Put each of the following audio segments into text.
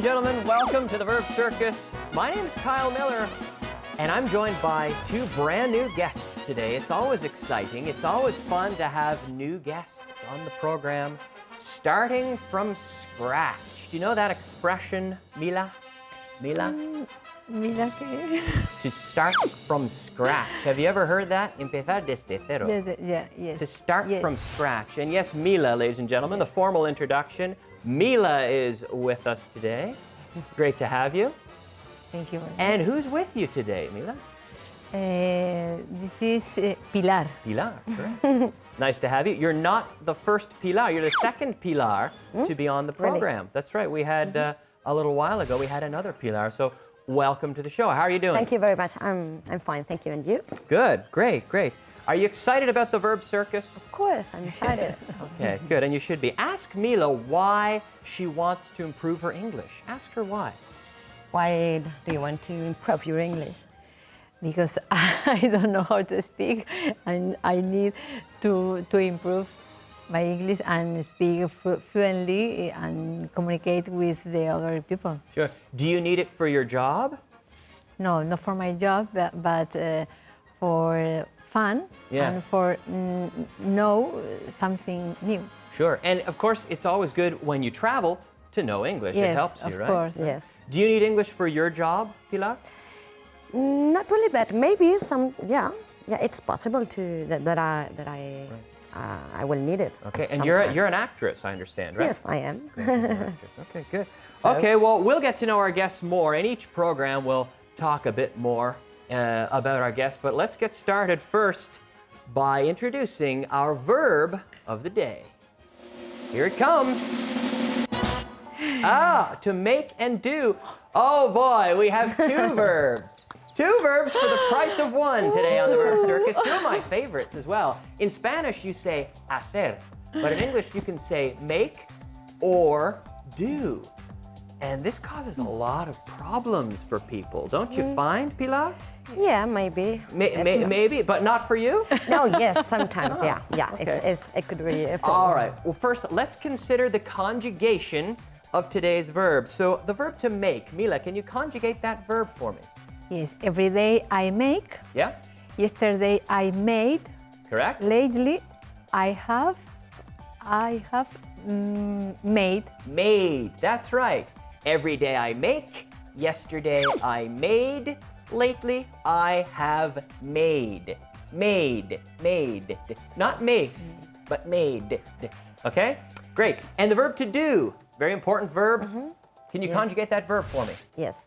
and gentlemen, welcome to the Verb Circus. My name is Kyle Miller, and I'm joined by two brand new guests today. It's always exciting. It's always fun to have new guests on the program, starting from scratch. Do you know that expression, Mila? Mila? Mira que... To start from scratch. Have you ever heard that? Empezar desde cero. Yes. To start Yes. from scratch. And yes, Mila, ladies and gentlemen, the formal introduction. Mila is with us today. Great to have you. Thank you very much. And who's with you today, Mila? This is Pilar. Pilar, correct. Nice to have you. You're not the first Pilar. You're the second Pilar to be on the program. Really? That's right. We had, a little while ago, we had another Pilar. So welcome to the show. How are you doing? Thank you very much. I'm fine, thank you. And you? Good, great. Are you excited about the Verb Circus? Of course, I'm excited. Okay, good, and you should be. Ask Mila why she wants to improve her English. Ask her why. Why do you want to improve your English? Because I don't know how to speak and I need to improve my English and speak fluently and communicate with the other people. Sure. Do you need it for your job? No, not for my job, but for fun and for know something new. Sure, and of course, it's always good when you travel to know English. Yes, it helps you, right? of course. Yes. Do you need English for your job, Pilar? Not really, but maybe some. Yeah. It's possible to that I will need it. Okay, and sometime. you're an actress, I understand, right? Yes, I am. You're an actress. Okay, good. Okay, well, we'll get to know our guests more. In each program, we'll talk a bit more about our guests, but let's get started first by introducing our verb of the day. Here it comes. To make and do. Oh boy, we have two verbs. Two verbs for the price of one today on the Verb Circus. Two of my favorites as well. In Spanish, you say hacer, but in English, you can say make or do. And this causes a lot of problems for people, don't you find, Pilar? Yeah, maybe. Maybe, but not for you? No, yes, sometimes. Yeah. Okay. It could be a problem. All right. Well, first, let's consider the conjugation of today's verb. So the verb to make. Mila, can you conjugate that verb for me? Yes, every day I make. Yeah? Yesterday I made. Correct? Lately I have made. Made. That's right. Every day I make. Yesterday I made. Lately I have made. Made. Not made, but made. Okay? Great. And the verb to do. Very important verb. Can you conjugate that verb for me? Yes.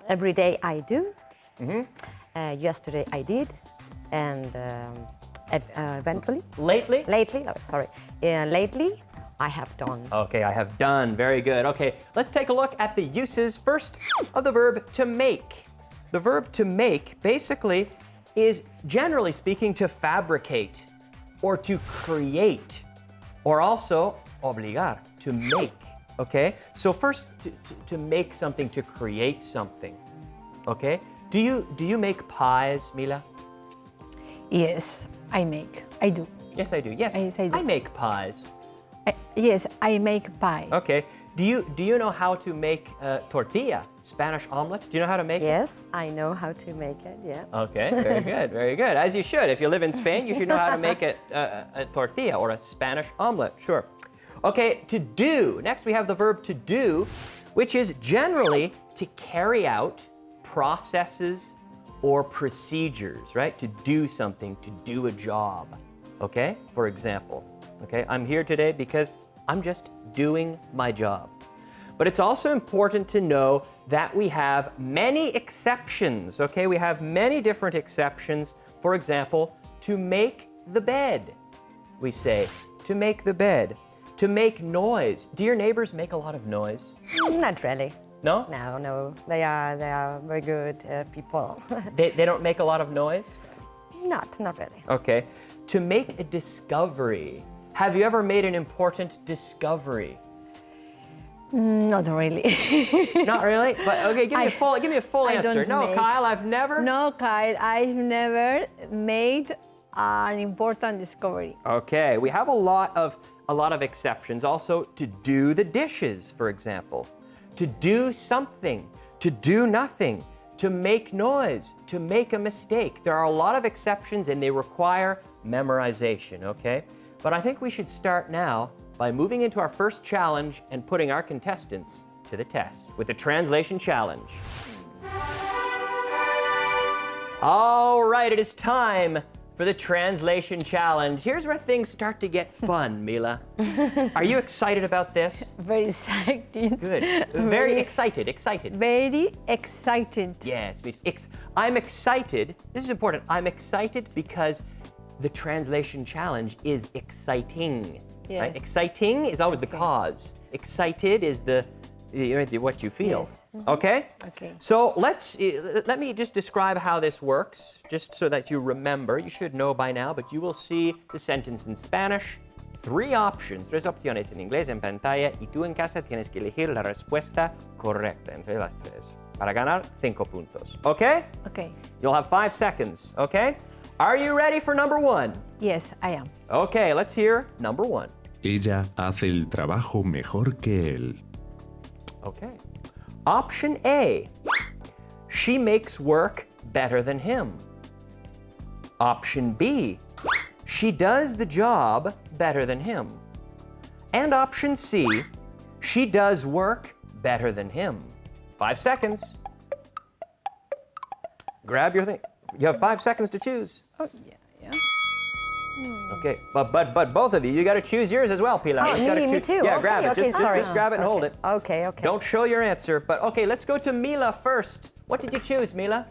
Every day I do. Yesterday I did, and eventually. Lately? Lately, lately I have done. Okay, I have done. Very good. Okay, let's take a look at the uses first of the verb to make. The verb to make basically is, generally speaking, to fabricate or to create, or also obligar, to make. Okay, so first to make something, to create something. Okay, do you make pies, Mila? Yes, I make. I do. Yes, I do. Yes, I do. I make pies. Yes, I make pies. Okay. Do you know how to make tortilla, Spanish omelet? Do you know how to make it? Yes, I know how to make it. Yeah. Okay, very good, very good. As you should. If you live in Spain, you should know how to make a tortilla or a Spanish omelet. Sure. Okay, to do. Next, we have the verb to do, which is generally to carry out processes or procedures, right? To do something, to do a job. Okay? For example, okay, I'm here today because I'm just doing my job. But it's also important to know that we have many exceptions, okay? We have many different exceptions. For example, to make the bed. We say, to make the bed. To make noise. Do your neighbors make a lot of noise? Not really. No? No. They are very good people. They don't make a lot of noise? Not really. Okay. To make a discovery. Have you ever made an important discovery? Not really. Not really? But okay, give me a full I answer. don't No, make. Kyle, I've never. No, Kyle, I've never made an important discovery. Okay, we have a lot of exceptions. Also, to do the dishes, for example. to do something, to do nothing, to make noise, to make a mistake. There are a lot of exceptions and they require memorization, okay? But I think we should start now by moving into our first challenge and putting our contestants to the test with the translation challenge. All right, it is time for the translation challenge. Here's where things start to get fun, Mila. Are you excited about this? Very excited. Good. Very excited. Very excited. Yes, I'm excited. This is important. I'm excited because the translation challenge is exciting. Yes. Right? Exciting is always the cause. Excited is the what you feel. Yes. Okay? Okay. So let me just describe how this works, just so that you remember. You should know by now, but you will see the sentence in Spanish. Tres opciones en inglés en pantalla, y tú en casa tienes que elegir la respuesta correcta entre las tres para ganar 5 puntos. Okay? Okay. You'll have 5 seconds. Okay? Are you ready for number 1? Yes, I am. Okay, let's hear number 1. Ella hace el trabajo mejor que él. Okay. Option A, she makes work better than him. Option B, she does the job better than him. And option C, she does work better than him. 5 seconds. Grab your thing. You have 5 seconds to choose. Oh, yeah. Okay, but both of you, you got to choose yours as well, Pilar. Oh, You gotta me choose- too. Yeah, Okay, grab it. okay, sorry. Just grab it and hold it. Okay, okay. Don't show your answer, but okay, let's go to Mila first. What did you choose, Mila?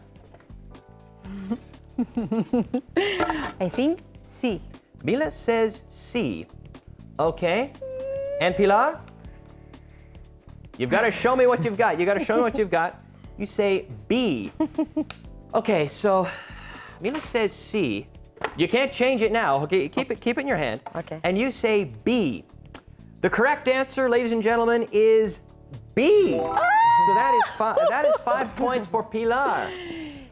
I think C. Mila says C. Okay. And Pilar? You've got to show me what you've got. You got to show me what you've got. You say B. Okay, so Mila says C. You can't change it now. Okay, keep it in your hand. Okay. And you say B. The correct answer, ladies and gentlemen, is B. So that is 5 points for Pilar.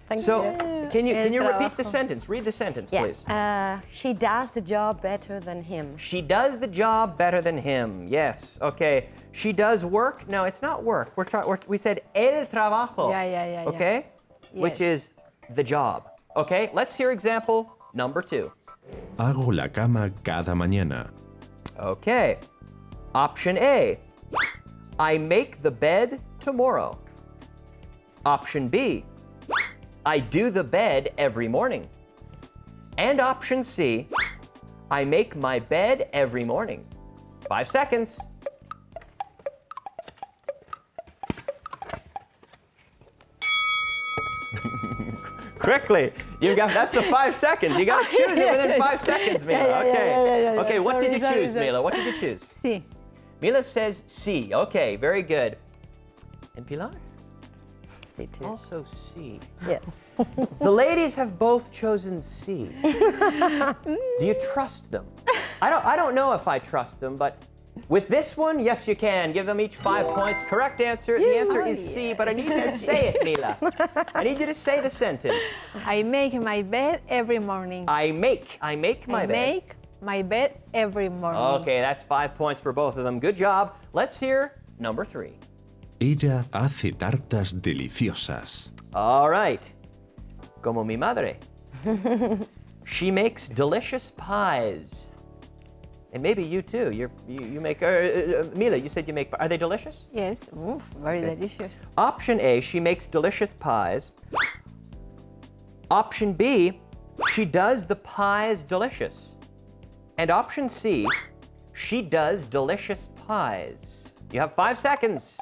Thank So you. can you repeat the trabajo. sentence? Read the sentence, Yeah. please. She does the job better than him. She does the job better than him. Yes. Okay. She does work. No, it's not work. We said el trabajo. Yeah. Okay. Which is the job. Okay. Let's hear example number 2. Hago la cama cada mañana. Okay. Option A. I make the bed tomorrow. Option B. I do the bed every morning. And option C. I make my bed every morning. 5 seconds. Quickly. That's the 5 seconds. You got to choose it within 5 seconds, Mila. Yeah. Okay, what did you Sorry, choose, Mila? What did you choose? C. Mila says C. Okay, very good. And Pilar? C too. Also C. Yes. The ladies have both chosen C. Do you trust them? I don't know if I trust them, but with this one, yes, you can. Give them each 5 points. Correct answer. The answer is C, but I need you to say it, Mila. I need you to say the sentence. I make my bed every morning. I make my I bed. make my bed every morning. Okay, that's 5 points for both of them. Good job. Let's hear number 3. Ella hace tartas deliciosas. All right. Como mi madre. She makes delicious pies. And maybe you too. You make. Mila, you said you make. Are they delicious? Yes. Ooh, very delicious. Option A, she makes delicious pies. Option B, she does the pies delicious. And option C, she does delicious pies. You have 5 seconds.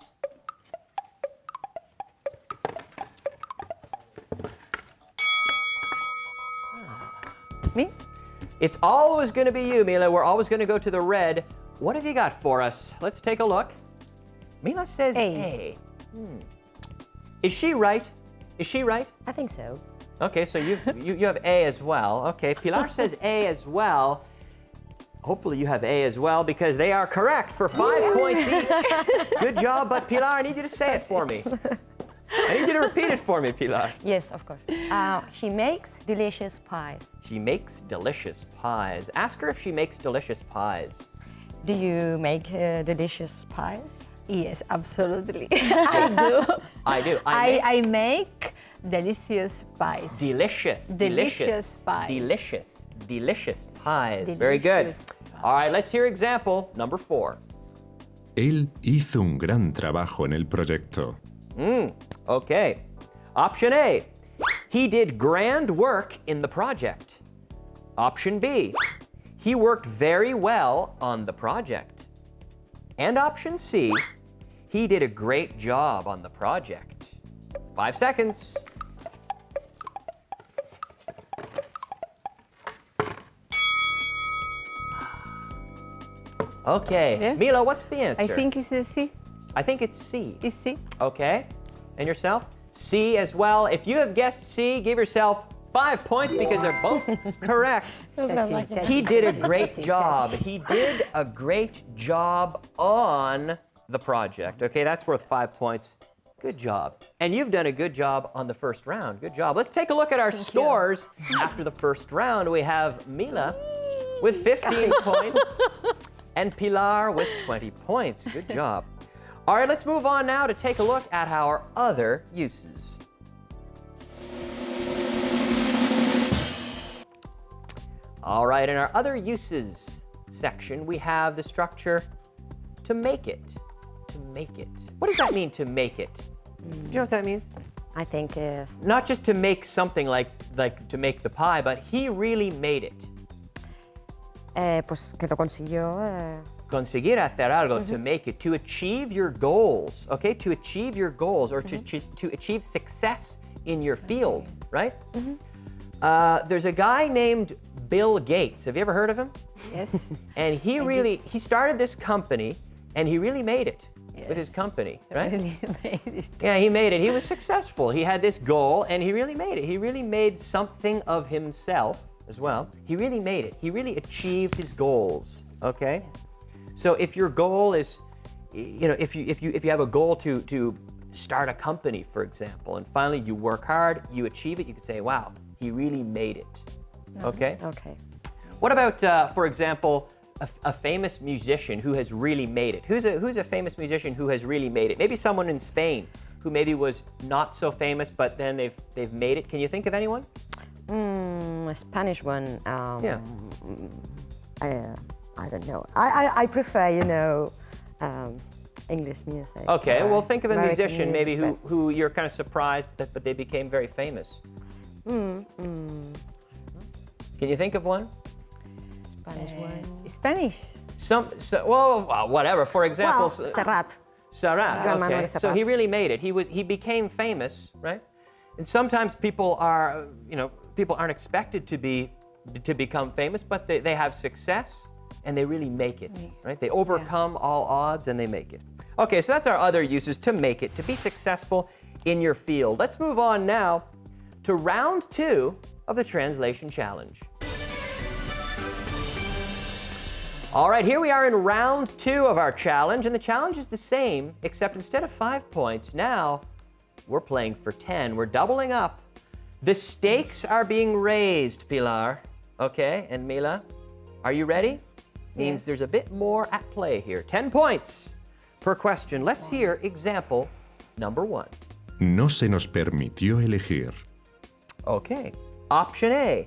Me? It's always going to be you, Mila. We're always going to go to the red. What have you got for us? Let's take a look. Mila says A. Is she right? Is she right? I think so. Okay, so you have A as well. Okay, Pilar says A as well. Hopefully you have A as well because they are correct for 5 points each. Good job, but Pilar, I need you to say it for me. I need you to repeat it for me, Pilar. Yes, of course. She makes delicious pies. She makes delicious pies. Ask her if she makes delicious pies. Do you make delicious pies? Yes, absolutely. I do. I do. I make delicious pies. Delicious. Delicious pies. Delicious. Delicious pies. Very good. Delicious pies. All right, let's hear example number 4. Él hizo un gran trabajo en el proyecto. Okay. Option A. He did grand work in the project. Option B. He worked very well on the project. And option C. He did a great job on the project. 5 seconds. Okay. Yeah. Mila, what's the answer? I think it's a C. I think it's C. Is C? Okay. And yourself? C as well. If you have guessed C, give yourself 5 points because they're both correct. He did a great job. He did a great job on the project. Okay, that's worth 5 points. Good job. And you've done a good job on the first round. Good job. Let's take a look at our scores after the first round. We have Mila with 15 points and Pilar with 20 points. Good job. All right, let's move on now to take a look at our other uses. All right, in our other uses section, we have the structure to make it. To make it. What does that mean, to make it? Do you know what that means? I think Not just to make something like to make the pie, but he really made it. pues que lo consiguió. Conseguir hacer algo, to make it, to achieve your goals, okay? To achieve your goals or to achieve success in your field, right? There's a guy named Bill Gates. Have you ever heard of him? Yes. And he started this company and he really made it with his company, right? Really made it. Yeah, he made it. He was successful. He had this goal and he really made it. He really made something of himself as well. He really made it. He really achieved his goals, okay? So if your goal is, if you have a goal to start a company, for example, and finally you work hard, you achieve it, you could say, wow, he really made it, okay? Okay. What about, for example, a famous musician who has really made it? Who's a famous musician who has really made it? Maybe someone in Spain who maybe was not so famous, but then they've made it. Can you think of anyone? A Spanish one. Yeah. I don't know. I prefer, English music. Okay, well, think of a American musician maybe music, who you're kind of surprised that but they became very famous. Can you think of one? Spanish one. Spanish. Whatever. For example, Well, Serrat. Serrat. Joan Manuel Okay, so Serrat. he really made it. He became famous, right? And sometimes people aren't expected to become famous, but they have success and they really make it, right? They overcome all odds and they make it. Okay, so that's our other uses, to make it, to be successful in your field. Let's move on now to round 2 of the translation challenge. All right, here we are in round 2 of our challenge, and the challenge is the same, except instead of 5 points, now we're playing for 10. We're doubling up. The stakes are being raised, Pilar. Okay, and Mila, are you ready? Means there's a bit more at play here. 10 points per question. Let's hear example number 1. No se nos permitió elegir. Okay, option A.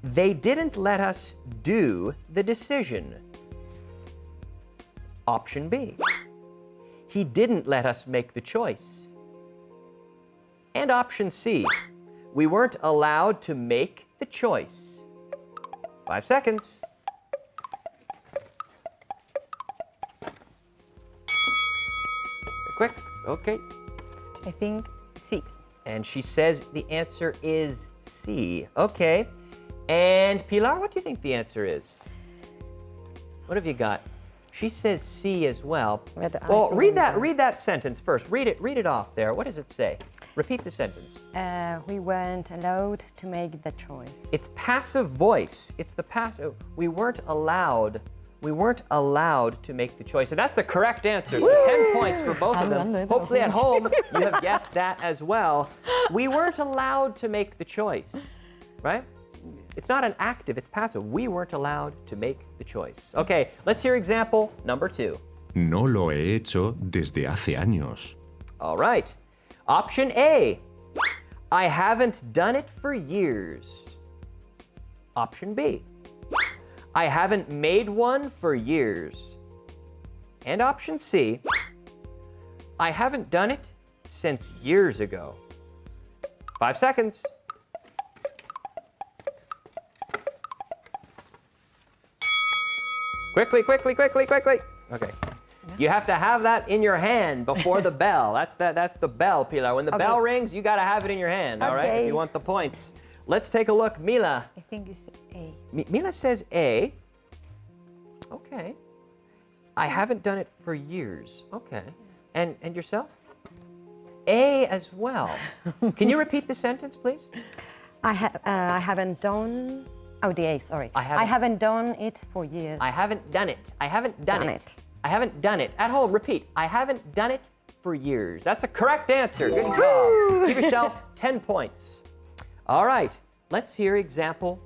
They didn't let us do the decision. Option B. He didn't let us make the choice. And option C. We weren't allowed to make the choice. 5 seconds. Quick. Okay. I think C. And she says the answer is C. Okay. And Pilar, what do you think the answer is? What have you got? She says C as well. Well, read that sentence first. Read it off there. What does it say? Repeat the sentence. We weren't allowed to make the choice. It's passive voice. It's the passive. We weren't allowed to make the choice. So that's the correct answer. So 10 points for both of them. Hopefully at home you have guessed that as well. We weren't allowed to make the choice, right? It's not an active, it's passive. We weren't allowed to make the choice. Okay, let's hear example number 2. No lo he hecho desde hace años. All right. Option A. I haven't done it for years. Option B. I haven't made one for years. And option C. I haven't done it since years ago. 5 seconds. Quickly, quickly, quickly, quickly. Okay. You have to have that in your hand before the bell. That's the bell, Pilar. When the bell rings, you got to have it in your hand, all right, if you want the points. Let's take a look. Mila. I think it's A. Mila says A. Okay. I haven't done it for years. Okay. And yourself? A as well. Can you repeat the sentence, please? I haven't done. Oh, the A, sorry. I haven't done it for years. I haven't done it. I haven't done it. I haven't done it. At home, repeat. I haven't done it for years. That's a correct answer. Good job. Give yourself 10 points. All right. Let's hear example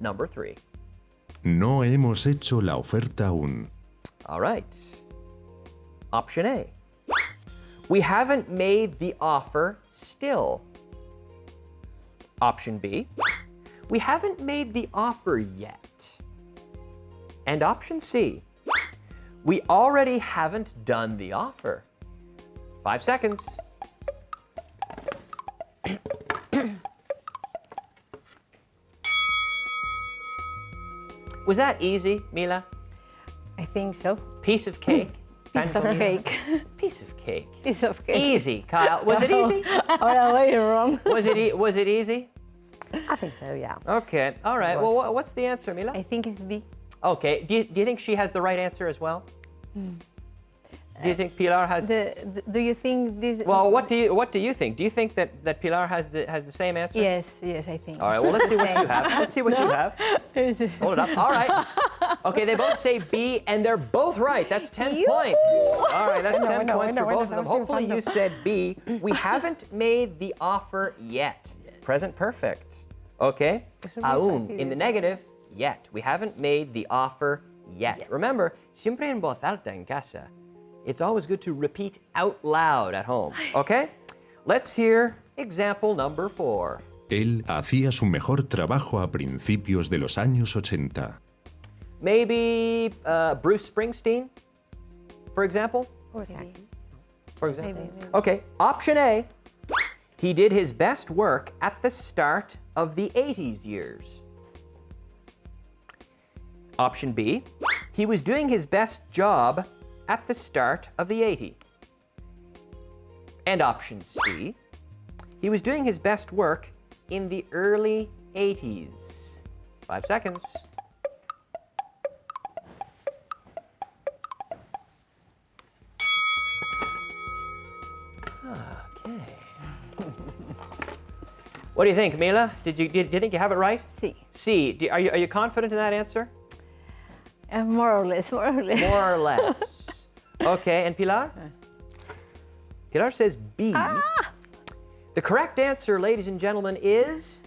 number 3. No hemos hecho la oferta aún. All right. Option A. We haven't made the offer still. Option B. We haven't made the offer yet. And option C. We already haven't done the offer. 5 seconds. Was that easy, Mila? I think so. Piece of cake? Piece of cake. Piece of cake. Piece of cake. Easy, Kyle. Was it easy? Or am I wrong? Was it easy? I think so, yeah. Okay. All right. Well, what's the answer, Mila? I think it's B. Okay. Do you think she has the right answer as well? Do you think Pilar has? Do you think this? Well, what do you think? Do you think that Pilar has the same answer? Yes, I think. All right. Well, let's see what you have. Let's see what you have. Hold it up. All right. Okay. They both say B, and they're both right. That's 10 points. All right. That's 10 points for both of them. Hopefully, you said B. We haven't made the offer yet. Present perfect. Okay. Aún in the negative. Yet. We haven't made the offer yet. Remember, siempre en voz alta en casa. It's always good to repeat out loud at home, okay? Let's hear example number 4. Él hacía su mejor trabajo a principios de los años 80. Maybe Bruce Springsteen, for example? For a second. For example. Okay, option A. He did his best work at the start of the 80s years. Option B. He was doing his best job at the start of the 80s. And option C, he was doing his best work in the early 80s. 5 seconds. Okay. What do you think, Mila? Did you think you have it right? C. C. Are you confident in that answer? More or less. More or less. Okay, and Pilar? Pilar says B. The correct answer, ladies and gentlemen, is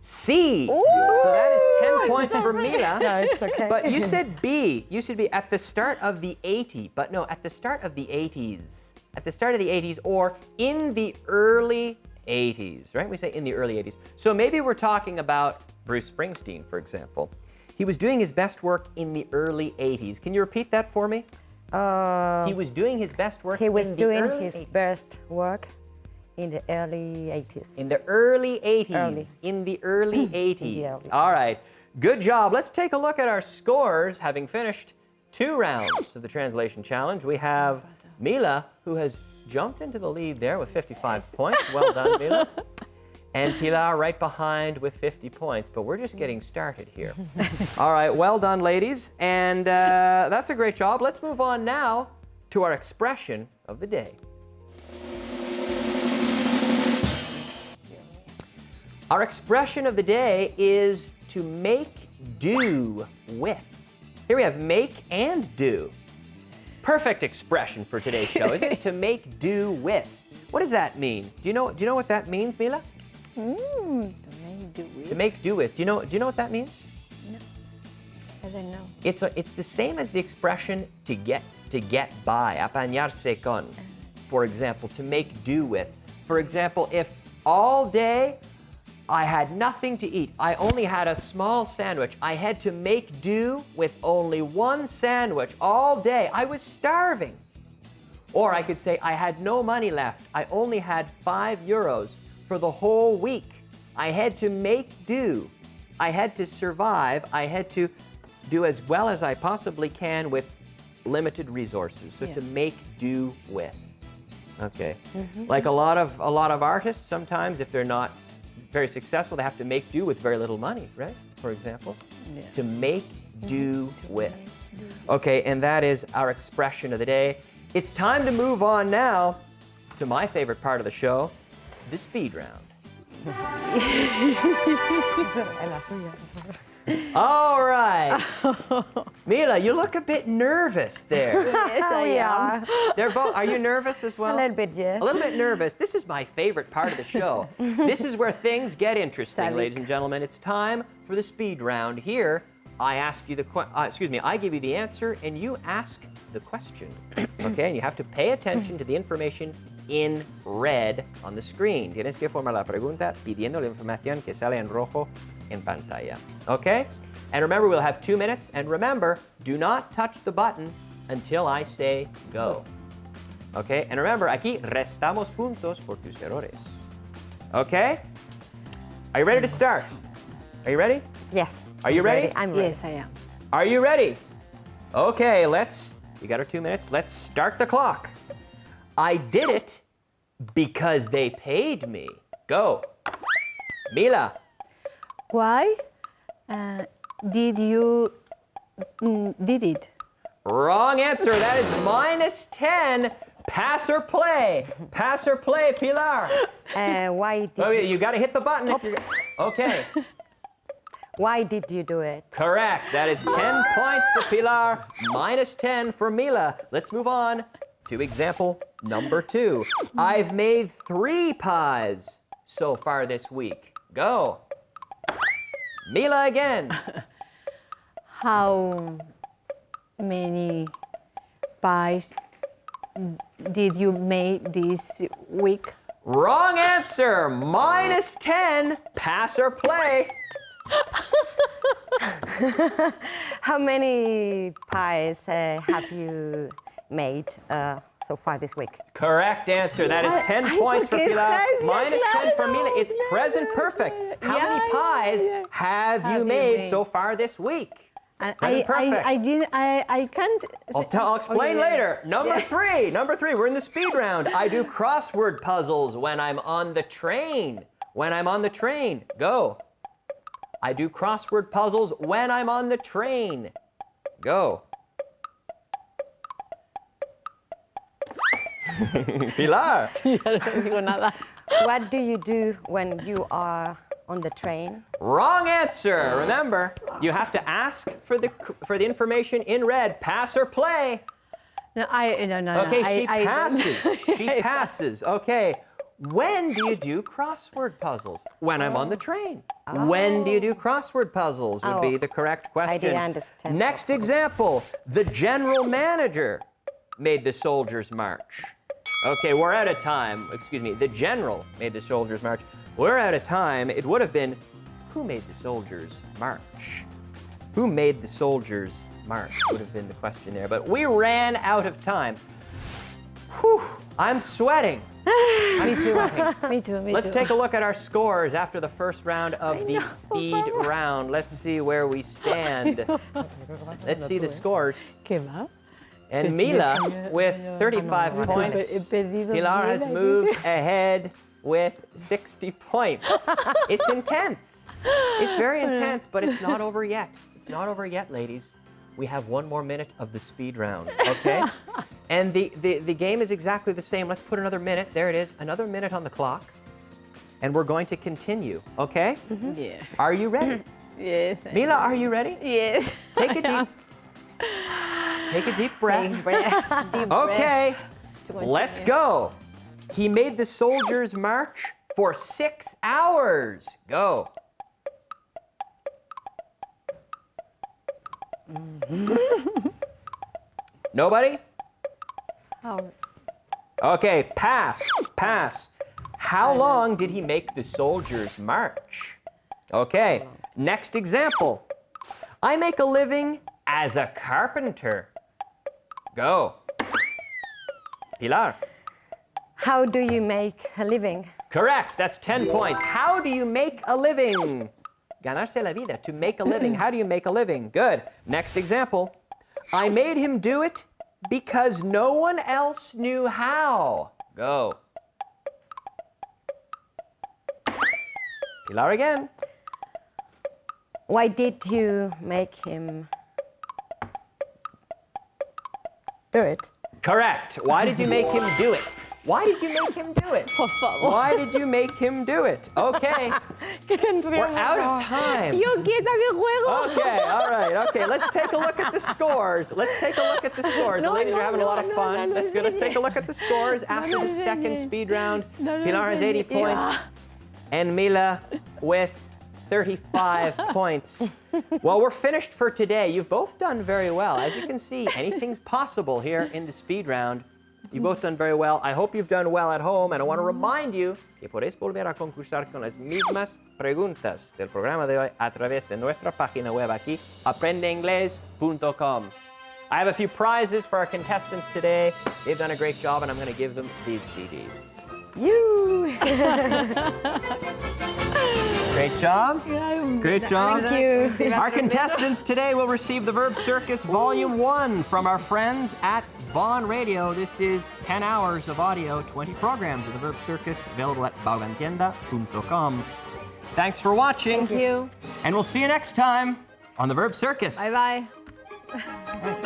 C. Ooh. So that is 10 points for Mila. No, it's okay. But you said B. You should be at the start of the 80s. But no, at the start of the 80s. At the start of the 80s or in the early 80s, right? We say in the early 80s. So maybe we're talking about Bruce Springsteen, for example. He was doing his best work in the early 80s. Can you repeat that for me? He was doing his best work He was in the doing early his 80s. best work in the early 80s. In the early 80s. Early. In the early 80s. early All right. Good job. Let's take a look at our scores, having finished 2 rounds of the translation challenge. We have Mila, who has jumped into the lead there with 55 points. Well done, Mila. And Pilar right behind with 50 points, but we're just getting started here. All right, well done, ladies. And that's a great job. Let's move on now to our expression of the day. Our expression of the day is to make do with. Here we have make and do. Perfect expression for today's show, isn't it? To make do with. What does that mean? Do you know what that means, Mila? To make do with. To make do with. Do you know what that means? I don't know. It's the same as the expression to get by, apañarse con. For example, to make do with. For example, if all day I had nothing to eat, I only had a small sandwich, I had to make do with only one sandwich all day. I was starving. Or I could say I had no money left. I only had €5 for the whole week. I had to make do. I had to survive. I had to do as well as I possibly can with limited resources. So to make do with. Okay. Like a lot of artists, sometimes if they're not very successful, they have to make do with very little money, right? For example, to make do with. Okay, and that is our expression of the day. It's time to move on now to my favorite part of the show, the speed round. All right. Mila, you look a bit nervous there. Yes, I am. They're both. Are you nervous as well? A little bit, yes. A little bit nervous. This is my favorite part of the show. This is where things get interesting, ladies and gentlemen. It's time for the speed round. Here, I ask you I give you the answer, and you ask the question. Okay, and you have to pay attention to the information in red on the screen. Tienes que formar la pregunta pidiendo la información que sale en rojo en pantalla. Okay? And remember, we'll have 2 minutes. And remember, do not touch the button until I say go. Okay? And remember, aquí restamos puntos por tus errores. Okay? Are you ready to start? Are you ready? Yes. Are you ready? I'm ready. Yes, I am. Are you ready? Okay, you got our 2 minutes. Let's start the clock. I did it because they paid me. Go. Mila. Why did you did it? Wrong answer. That is -10. Pass or play. Pass or play, Pilar. Why did Oh, you, you got to hit the button. Okay. Why did you do it? Correct. That is 10 points for Pilar, -10 for Mila. Let's move on to example number 2. I've made 3 pies so far this week. Go. Mila again. How many pies did you make this week? Wrong answer. -10. Pass or play. How many pies have you made so far this week? Correct answer. That is 10 Ay, points for porque Pilar, sabes, -10 for Mila. It's claro, present claro. perfect. How Yeah, many pies yeah. have you Have you made made? so far this week? And Present perfect. I didn't. I can't. I'll explain Okay, later. Number yeah. 3, we're in the speed round. I do crossword puzzles when I'm on the train. When I'm on the train, go. I do crossword puzzles when I'm on the train. Go. Pilar. Ya no digo nada. What do you do when you are on the train? Wrong answer. Remember, you have to ask for the information in red. Pass or play. No, no. Okay, she I passes. She I passes. Okay. When do you do crossword puzzles? When I'm on the train. When do you do crossword puzzles would be the correct question. I didn't understand. Next example. The general manager made the soldiers march. Okay, we're out of time. Excuse me. The general made the soldiers march. We're out of time. It would have been, who made the soldiers march? Who made the soldiers march would have been the question there. But we ran out of time. Whew, I'm sweating. I'm sweating. Me too. Let's take a look at our scores after the first round of the speed round. Let's see where we stand. Let's see the scores. ¿Qué va? And Mila with 35 points. Pilar has moved ahead with 60 points. It's intense. It's very intense, but it's not over yet. It's not over yet, ladies. We have 1 more minute of the speed round, okay? And the game is exactly the same. Let's put another minute. There it is. Another minute on the clock. And we're going to continue, okay? Yeah. Are you ready? Yes. Mila, are you ready? Yes. Take a deep breath. Deep breath. Okay, let's go. He made the soldiers march for 6 hours. Go. Nobody? How? Okay, pass, pass. How long did he make the soldiers march? Okay, next example. I make a living as a carpenter. Go. Pilar. How do you make a living? Correct, that's 10 points. How do you make a living? Ganarse la vida, to make a living. How do you make a living? Good. Next example. I made him do it because no one else knew how. Go. Pilar again. Why did you make him do it? Correct. Why did you make him do it? Why did you make him do it? Por favor. Why did you make him do it? Okay. We're out of time. Yo quieta que juego. Okay, all right, okay. Let's take a look at the scores. Let's take a look at the scores. The ladies are having a lot of fun. That's good. Let's take a look at the scores after the second speed round. Pilar has 80 points. And Mila with 35 points. Well, we're finished for today. You've both done very well. As you can see, anything's possible here in the speed round. You've both done very well. I hope you've done well at home. And I want to remind you que podéis volver a concursar con las mismas preguntas del programa de hoy a través de nuestra página web aquí, aprendeinglés.com. I have a few prizes for our contestants today. They've done a great job, and I'm going to give them these CDs. You. Great job. Great job. Thank you. Our contestants today will receive the Verb Circus Volume 1 from our friends at Vaughan Radio. This is 10 hours of audio, 20 programs of the Verb Circus, available at vaughantienda.com. Thanks for watching. Thank you. And we'll see you next time on the Verb Circus. Bye bye.